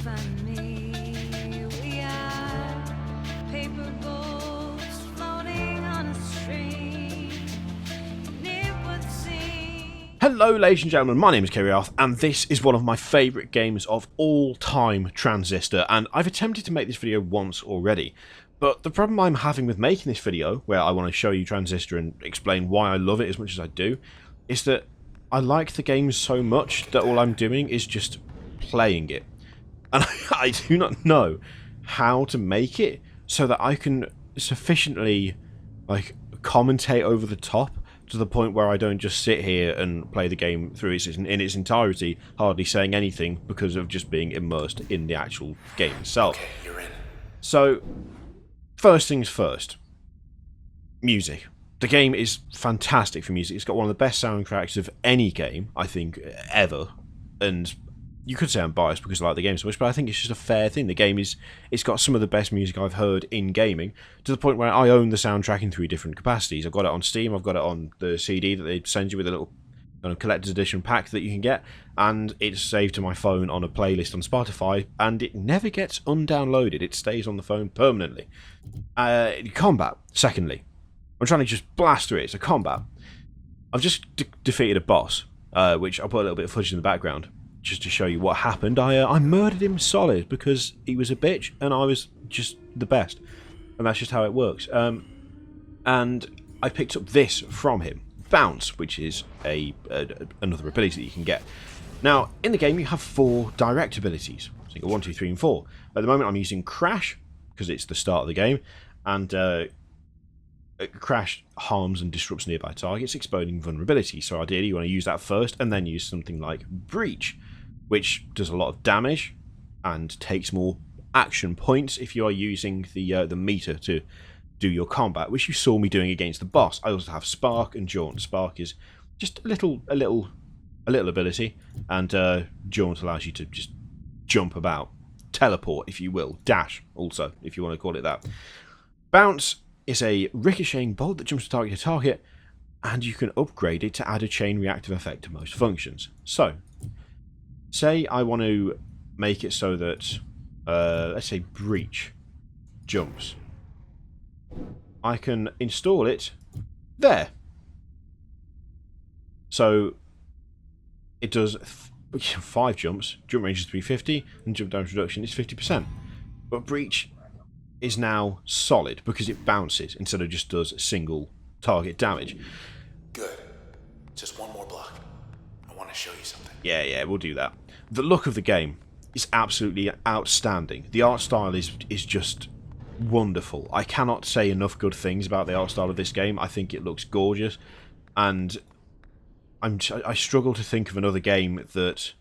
find me. We are paper boats floating on a stream. And it would seem. Hello ladies and gentlemen, my name is Kiriath, and this is one of my favourite games of all time, Transistor, and I've attempted to make this video once already. But the problem I'm having with making this video, where I want to show you Transistor and explain why I love it as much as I do, is that I like the game so much that all I'm doing is just playing it. And I do not know how to make it so that I can sufficiently commentate over the top to the point where I don't just sit here and play the game through in its entirety, hardly saying anything because of just being immersed in the actual game itself. Okay, you're in. So, first things first. Music. The game is fantastic for music. It's got one of the best soundtracks of any game, I think, ever. And you could say I'm biased because I like the game so much, but I think it's just a fair thing. The game it's got some of the best music I've heard in gaming, to the point where I own the soundtrack in 3 different capacities. I've got it on Steam, I've got it on the CD that they send you with a little kind of collector's edition pack that you can get, and it's saved to my phone on a playlist on Spotify, and it never gets undownloaded. It stays on the phone permanently. Combat, secondly. I'm trying to just blast through it. It's a combat. I've just defeated a boss, which I'll put a little bit of footage in the background, just to show you what happened. I murdered him solid because he was a bitch and I was just the best. And that's just how it works. And I picked up this from him. Bounce, which is another ability that you can get. Now, in the game you have 4 direct abilities. So you got 1, 2, 3 and 4. At the moment I'm using Crash, because it's the start of the game. And Crash harms and disrupts nearby targets, exposing vulnerability. So ideally you want to use that first and then use something like Breach, which does a lot of damage and takes more action points if you are using the meter to do your combat, which you saw me doing against the boss. I also have Spark and Jaunt. Spark is just a little ability, and Jaunt allows you to just jump about, teleport if you will, dash also if you want to call it that. Bounce is a ricocheting bolt that jumps to target, and you can upgrade it to add a chain reactive effect to most functions. So, say I want to make it so that, let's say Breach jumps. I can install it there. So, it does 5 jumps, jump range is 350, and jump damage reduction is 50%. But Breach is now solid because it bounces instead of just does single target damage. Good. Just one more block. I want to show you something. Yeah, we'll do that. The look of the game is absolutely outstanding. The art style is just wonderful. I cannot say enough good things about the art style of this game. I think it looks gorgeous, and I struggle to think of another game that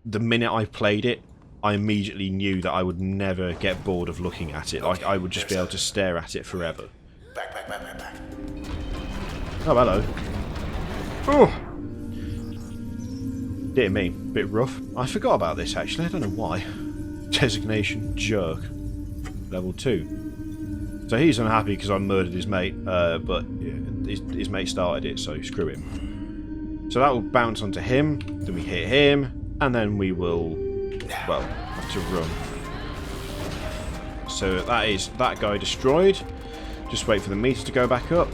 the minute I played it, I immediately knew that I would never get bored of looking at it. Like, I would just be able to stare at it forever. Back. Oh, hello. Oh! Dear me, bit rough. I forgot about this, actually. I don't know why. Designation Jerk. Level 2. So he's unhappy because I murdered his mate, but his mate started it, so screw him. So that will bounce onto him, then we hit him, and then we will, well, have to run. So that is that guy destroyed. Just wait for the meter to go back up.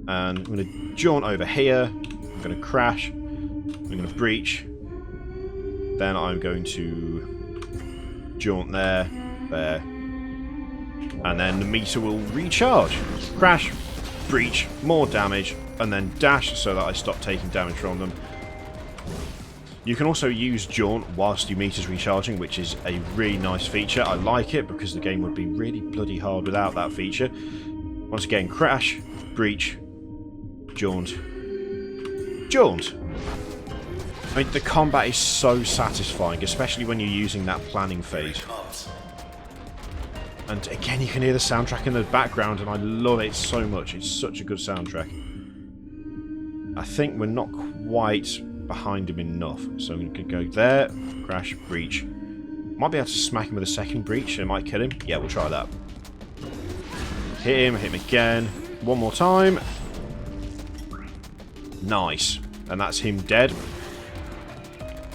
And I'm going to jaunt over here. I'm going to crash. I'm going to breach. Then I'm going to jaunt there. And then the meter will recharge. Crash, breach, more damage, and then dash so that I stop taking damage from them. You can also use Jaunt whilst your meter's recharging, which is a really nice feature. I like it because the game would be really bloody hard without that feature. Once again, Crash, Breach, Jaunt, Jaunt. I mean, the combat is so satisfying, especially when you're using that planning phase. And again, you can hear the soundtrack in the background, and I love it so much. It's such a good soundtrack. I think we're not quite behind him enough, so I'm going to go there, crash, breach. Might be able to smack him with a second breach, it might kill him. Yeah, we'll try that. Hit him again, one more time. Nice. And that's him dead.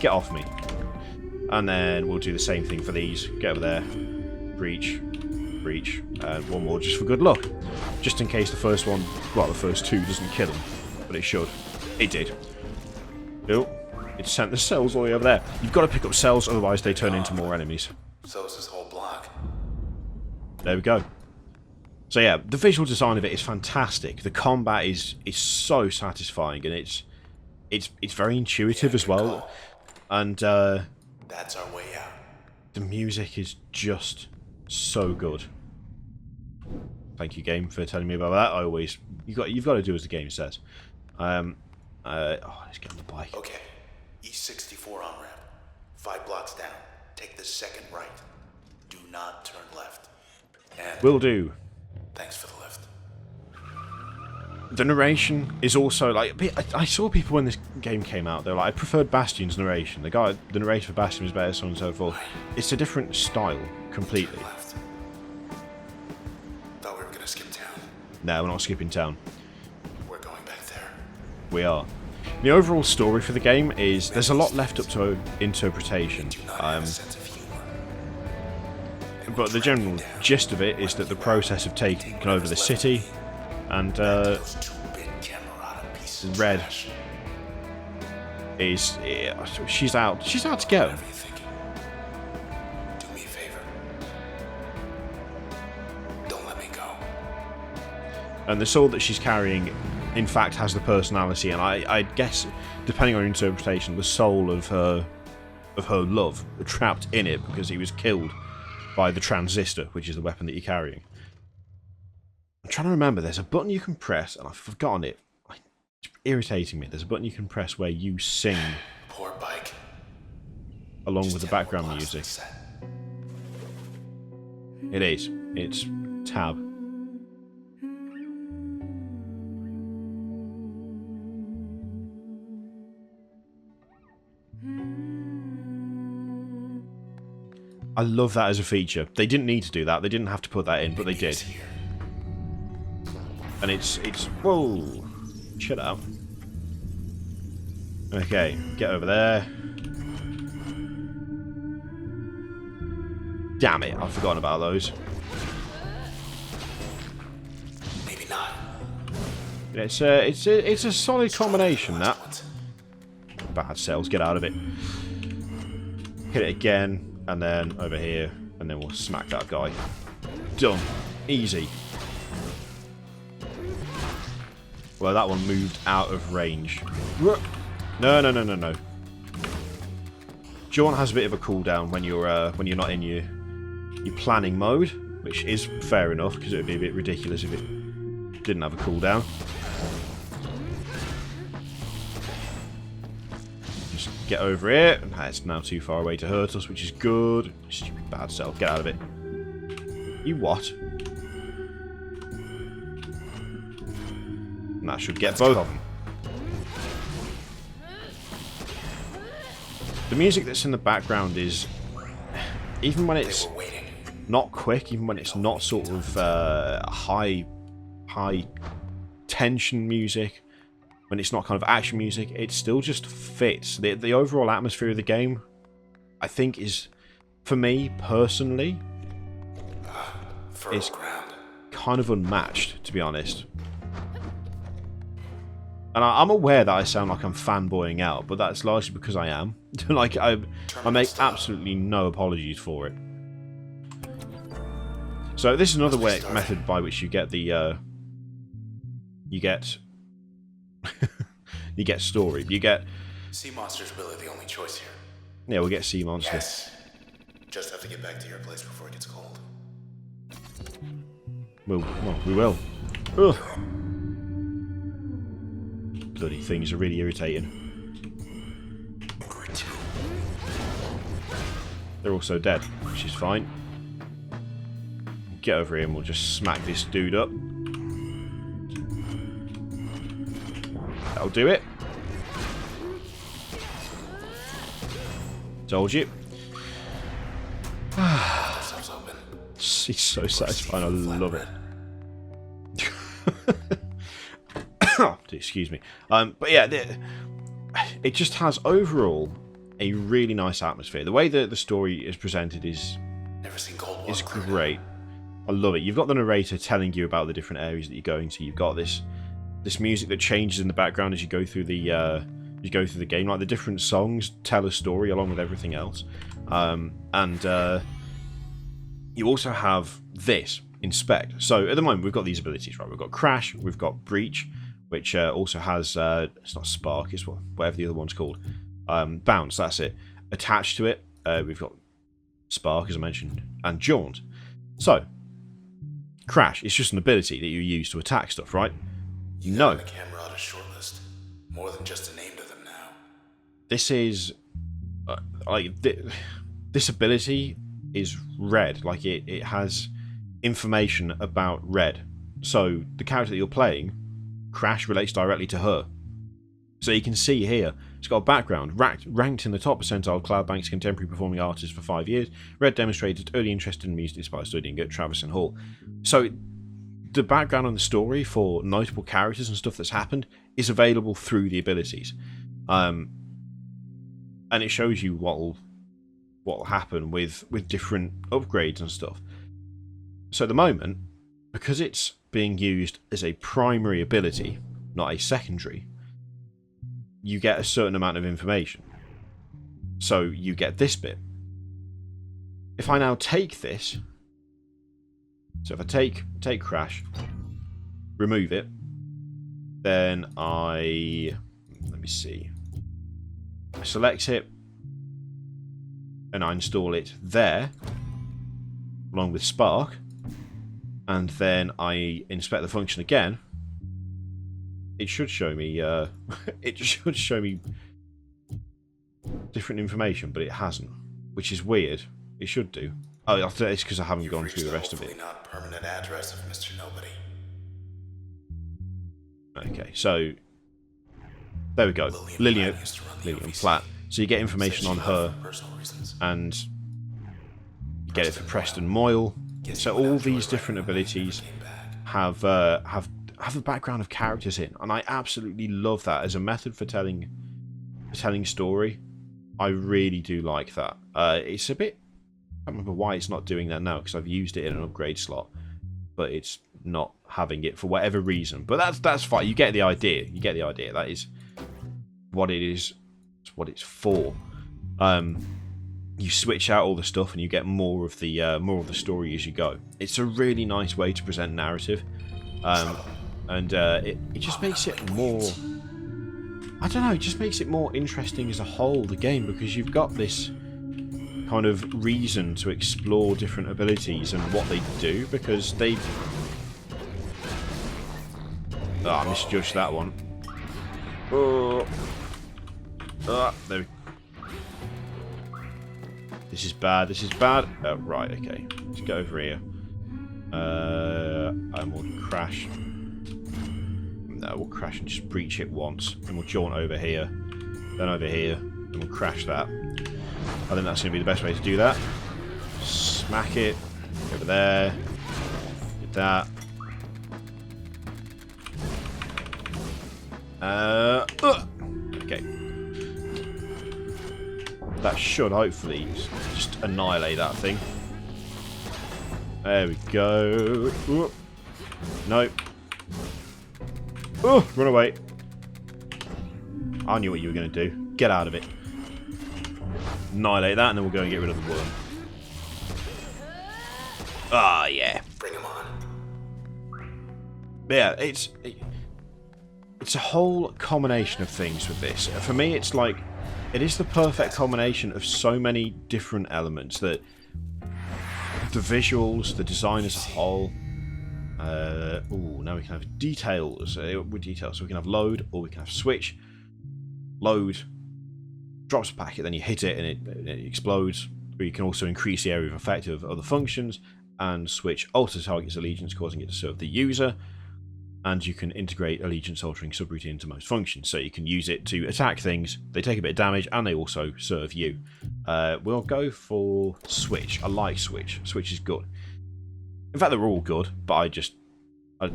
Get off me. And then we'll do the same thing for these. Get over there. Breach. Breach. And one more just for good luck. Just in case the first one, well, the first two doesn't kill him. But it should. It did. Oh, it sent the cells all the way over there. You've got to pick up cells, otherwise they turn into more enemies. So is this whole block. There we go. So yeah, the visual design of it is fantastic. The combat is so satisfying, and it's very intuitive as well. And that's our way out. the music is just so good. Thank you, game, for telling me about that. You've got to do as the game says. Let's get on the bike. Okay, E64 on ramp. 5 blocks down. Take the second right. Do not turn left. And Will do. thanks for the lift. The narration is also like I saw people when this game came out. They were like, I preferred Bastion's narration. The narrator for Bastion was better, so on and so forth. It's a different style completely. Turn left. Thought we were gonna skip town. No, we're not skipping town. We're going back there. We are. The overall story for the game is there's a lot left up to interpretation. Do not have a sense of humor. But the general gist of it is that the process of taking over the city and Those 2-bit Camerata pieces of Red trash. is she's out to get him. Whatever you're thinking. Do me a favor. Don't let me go. And the sword that she's carrying in fact has the personality, and I guess, depending on your interpretation, the soul of her love trapped in it because he was killed by the Transistor, which is the weapon that you're carrying. I'm trying to remember, there's a button you can press, and I've forgotten it. It's irritating me. There's a button you can press where you sing Poor bike. along with Just the 10 more background blocks music. to the set. It is. It's tab. I love that as a feature. They didn't need to do that. They didn't have to put that in, but they did. Here. And it's whoa, shut up. Okay, get over there. Damn it, I've forgotten about those. Maybe not. It's a solid combination, that. Bad cells, get out of it. Hit it again, and then over here, and then we'll smack that guy. Done. Easy. Well, that one moved out of range. No. Jaunt has a bit of a cooldown when you're not in your planning mode, which is fair enough because it would be a bit ridiculous if it didn't have a cooldown. Just get over here. It's now too far away to hurt us, which is good. Stupid bad self, get out of it. You what? And that should get both of them. The music that's in the background is, even when it's We're waiting. not quick, even when it's not sort of high tension music, when it's not kind of action music, it still just fits. The overall atmosphere of the game, I think, is, for me personally, Fertile It's- ground. kind of unmatched, to be honest. And I'm aware that I sound like I'm fanboying out, but that's largely because I am. Like, I make absolutely no apologies for it. So this is another method by which you get the you get story. You get, Sea monster's really the only choice here. yeah, we'll get sea monster. Yes. Just have to get back to your place before it gets cold. Well, we will. Ugh. Bloody things are really irritating. They're also dead, which is fine. Get over here and we'll just smack this dude up. That'll do it. Told you. Ourselves open. It's so satisfying, I love it. Excuse me. But yeah, it just has overall, a really nice atmosphere. The way that the story is presented is Never seen gold water is clear. great. I love it. You've got the narrator telling you about the different areas that you're going to. You've got this music that changes in the background as you go through the game. Like the different songs tell a story along with everything else. You also have this inspect. So at the moment we've got these abilities, right? We've got crash, we've got breach, which also has it's not spark, it's whatever the other one's called. Bounce, that's it. Attached to it, we've got spark, as I mentioned, and jaunt. So crash is just an ability that you use to attack stuff, right? No. The camera ought to shortlist. More than just a name to them now. This is this ability is red. Like it has information about red. So the character that you're playing, Crash, relates directly to her. So you can see here, it's got a background ranked in the top percentile Cloudbank's contemporary performing artist for 5 years. Red demonstrated early interest in music despite studying at Traverson Hall. So the background and the story for notable characters and stuff that's happened is available through the abilities, and it shows you what'll happen with different upgrades and stuff. So at the moment, because it's being used as a primary ability, not a secondary, you get a certain amount of information. So you get this bit. If I now take this, so if I take Crash, remove it, then let me see, I select it, and I install it there, along with Spark, and then I inspect the function again. It should show me different information, but it hasn't, which is weird. It should do. Oh, it's because I haven't gone through the rest of it. Hopefully not permanent address of Mr. Nobody. Okay, so there we go. Lillian Platt. So you get information on her, and you get it for Preston Moyle. So all these different abilities have a background of characters in, and I absolutely love that as a method for telling story. I really do like that. It's a bit, I don't remember why it's not doing that now, because I've used it in an upgrade slot, but it's not having it for whatever reason. But that's fine. You get the idea. That is what it is. It's what it's for. You switch out all the stuff and you get more of the story as you go. It's a really nice way to present narrative, and it just makes it more, I don't know, it just makes it more interesting as a whole, the game, because you've got this kind of reason to explore different abilities and what they do, because they... Oh, I misjudged that one. There we... This is bad. Oh, right, okay. Let's go over here. And we'll crash. No, we'll crash and just breach it once. And we'll jaunt over here. Then over here. And we'll crash that. I think that's going to be the best way to do that. Smack it. Over there. Get that. Okay. That should hopefully just annihilate that thing. There we go. Ooh. Nope. Oh, run away. I knew what you were going to do. Get out of it. Annihilate that, and then we'll go and get rid of the worm. Ah, yeah. Bring him on. Yeah, it's a whole combination of things with this. For me, it's like, it is the perfect combination of so many different elements, that the visuals, the design as a whole. Now we can have details. With details, so we can have load, or we can have switch. Load drops a packet, then you hit it and it explodes. Or you can also increase the area of effect of other functions, and switch alters target's allegiance, causing it to serve the user. And you can integrate allegiance altering subroutine into most functions, so you can use it to attack things, they take a bit of damage, and they also serve you. We'll go for switch. I like switch. Switch is good. In fact, they're all good, but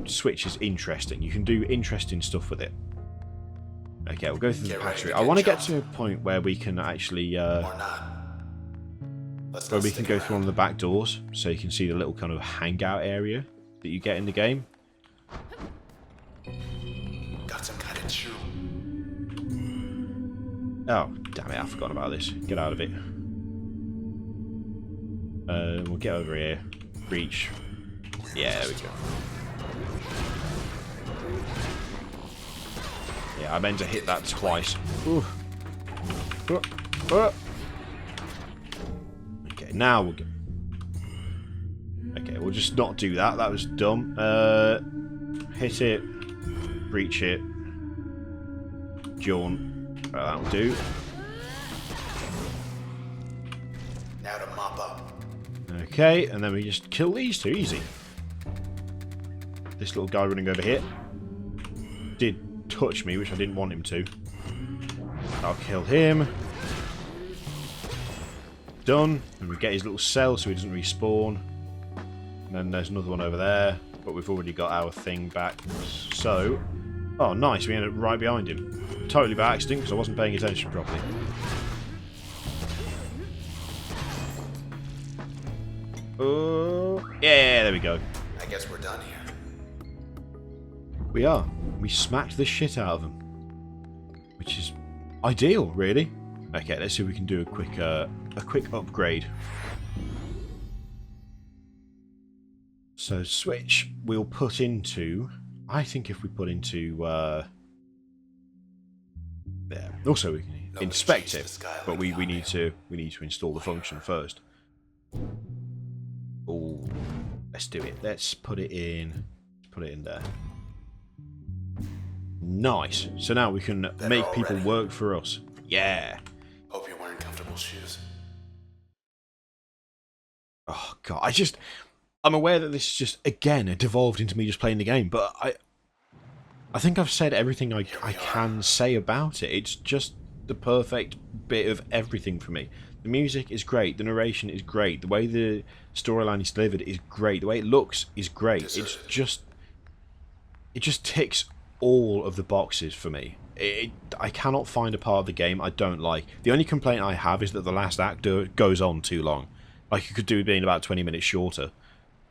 switch is interesting. You can do interesting stuff with it. Okay, we'll go through the Get ready patch. to I get want to get jumped. to a point where we can actually, Or not. Let's where not we can stick go through one around. of the back doors, so you can see the little kind of hangout area that you get in the game. Got some kind of chew. Oh, damn it, I forgot about this. Get out of it. We'll get over here. Reach. Yeah, there we go. Yeah, I meant to hit that twice. Ooh. Okay, now we'll go. Okay, we'll just not do that. That was dumb. Hit it. Reach it. Jaunt. That'll do. Now to mop up. Okay, and then we just kill these two. Easy. This little guy running over here did touch me, which I didn't want him to. I'll kill him. Done. And we get his little cell so he doesn't respawn. And then there's another one over there, but we've already got our thing back. So, oh nice, we ended up right behind him. Totally by accident because I wasn't paying attention properly. Oh, yeah, there we go. I guess we're done here. We are. We smacked the shit out of them. Which is ideal, really. Okay, let's see if we can do a quick upgrade. So switch we'll put into, I think if we put into there. Also we can inspect it, but we need to install the function first. Oh, let's do it. Let's put it in. Put it in there. Nice. So now we can make people work for us. Yeah. Hope you're wearing comfortable shoes. Oh god, I'm aware that this is just again devolved into me just playing the game, but I think I've said everything I can say about it. It's just the perfect bit of everything for me. The music is great, the narration is great, the way the storyline is delivered is great, the way it looks is great. It just ticks all of the boxes for me. I cannot find a part of the game I don't like. The only complaint I have is that the last act goes on too long. Like, you could do it being about 20 minutes shorter.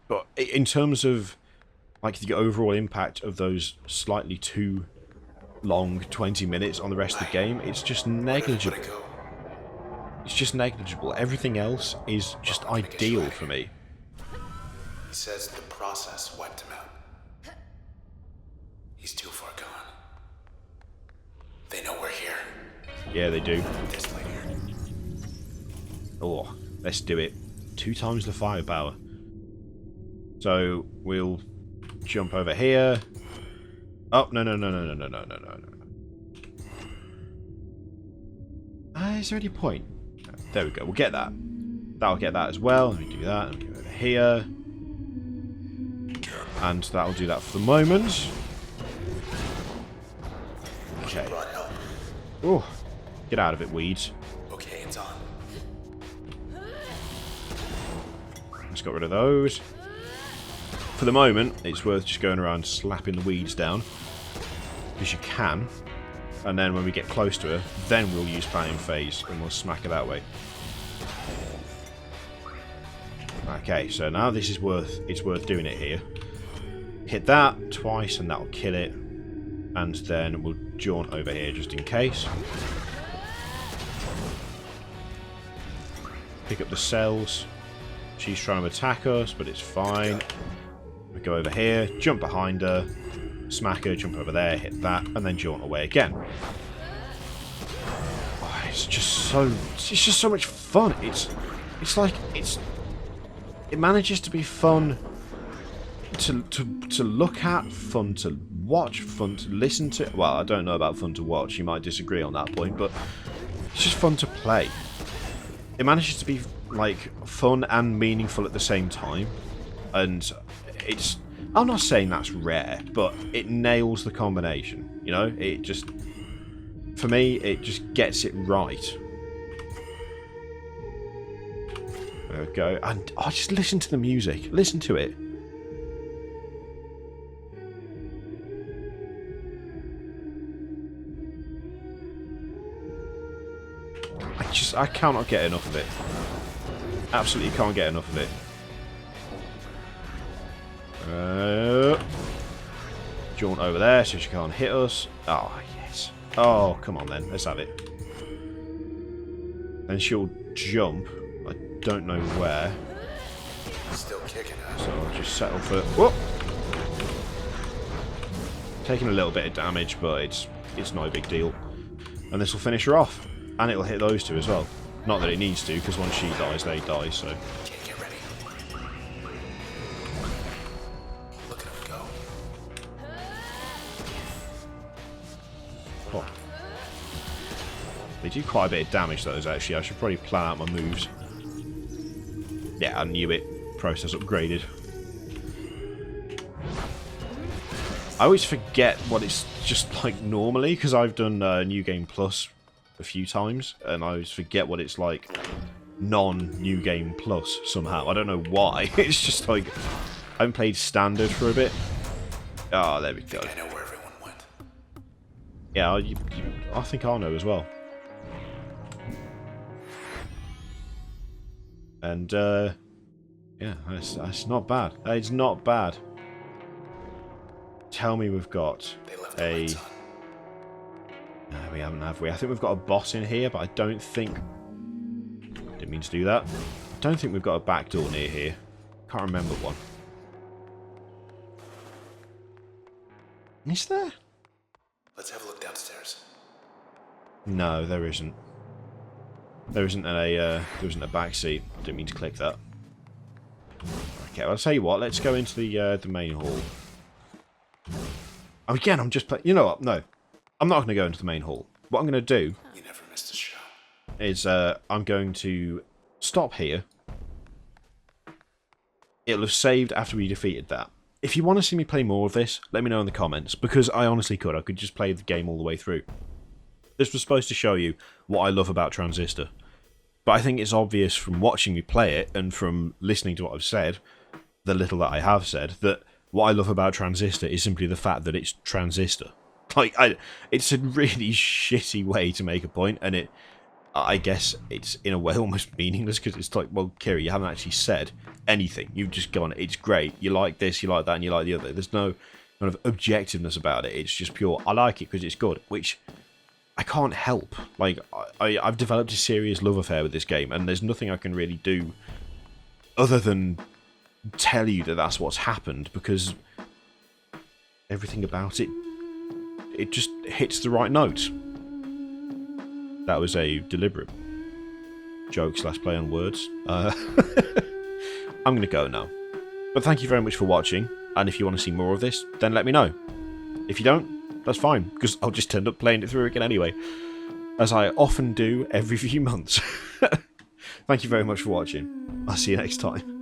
But in terms of like the overall impact of those slightly too long 20 minutes on the rest of the game, it's just negligible. It's just negligible. Everything else is just ideal for me. He says the process wiped him out. He's too far gone. They know we're here. Yeah, they do. This way here. Oh, let's do it. 2 times the firepower. So we'll jump over here. Oh, no. Is there any point? There we go. We'll get that. That'll get that as well. Let me do that. Let me go over here. And that'll do that for the moment. Okay. Oh, get out of it, weeds. Okay, it's on. Let's get rid of those. For the moment, it's worth just going around slapping the weeds down. Because you can. And then when we get close to her, then we'll use planning phase and we'll smack her that way. Okay, so now this is worth doing it here. Hit that twice and that'll kill it. And then we'll jaunt over here just in case. Pick up the cells. She's trying to attack us, but it's fine. We go over here, jump behind her, smack her, jump over there, hit that, and then jaunt away again. Oh, it's just so much fun. It manages to be fun to look at, fun to watch, fun to listen to. Well, I don't know about fun to watch. You might disagree on that point, but it's just fun to play. It manages to be like fun and meaningful at the same time, and it's. I'm not saying that's rare, but it nails the combination. You know, it just, for me, it just gets it right. There we go, and just listen to the music. Listen to it. I cannot get enough of it. Absolutely can't get enough of it. Jaunt over there so she can't hit us. Oh, yes. Oh, come on then. Let's have it. And she'll jump. I don't know where. Still kicking us. So I'll just settle for... Whoop! Taking a little bit of damage, but it's not a big deal. And this will finish her off. And it'll hit those two as well. Not that it needs to, because once she dies, they die, so... Okay, get ready. Look at him go. Oh. They do quite a bit of damage, those, actually. I should probably plan out my moves. Yeah, I knew it. Process upgraded. I always forget what it's just like normally, because I've done New Game Plus a few times, and I always forget what it's like non-New Game Plus somehow. I don't know why. It's just like, I haven't played Standard for a bit. Ah, oh, there we go. I know where everyone went. Yeah, I think I'll know as well. And, yeah, that's not bad. It's not bad. Tell me we've got a... No, we haven't, have we? I think we've got a boss in here, but I don't think... Didn't mean to do that. I don't think we've got a back door near here. Can't remember one. Is there? Let's have a look downstairs. No, there isn't. There isn't a back seat. Didn't mean to click that. Okay, well, I'll tell you what. Let's go into the main hall. Again, I'm just playing. You know what? No, I'm not going to go into the main hall. What I'm going to do You never missed a shot. is I'm going to stop here. It'll have saved after we defeated that. If you want to see me play more of this, let me know in the comments, because I honestly could. I could just play the game all the way through. This was supposed to show you what I love about Transistor. But I think it's obvious from watching me play it, and from listening to what I've said, the little that I have said, that what I love about Transistor is simply the fact that it's Transistor. Like, it's a really shitty way to make a point, and I guess it's in a way almost meaningless, because it's like, well, Kira, you haven't actually said anything. You've just gone, it's great, you like this, you like that, and you like the other. There's no kind of objectiveness about it. It's just pure, I like it because it's good, which I can't help. Like, I've developed a serious love affair with this game, and there's nothing I can really do other than tell you that that's what's happened, because everything about it, it just hits the right note. That was a deliberate joke / play on words. I'm going to go now. But thank you very much for watching, and if you want to see more of this, then let me know. If you don't, that's fine, because I'll just end up playing it through again anyway, as I often do every few months. Thank you very much for watching. I'll see you next time.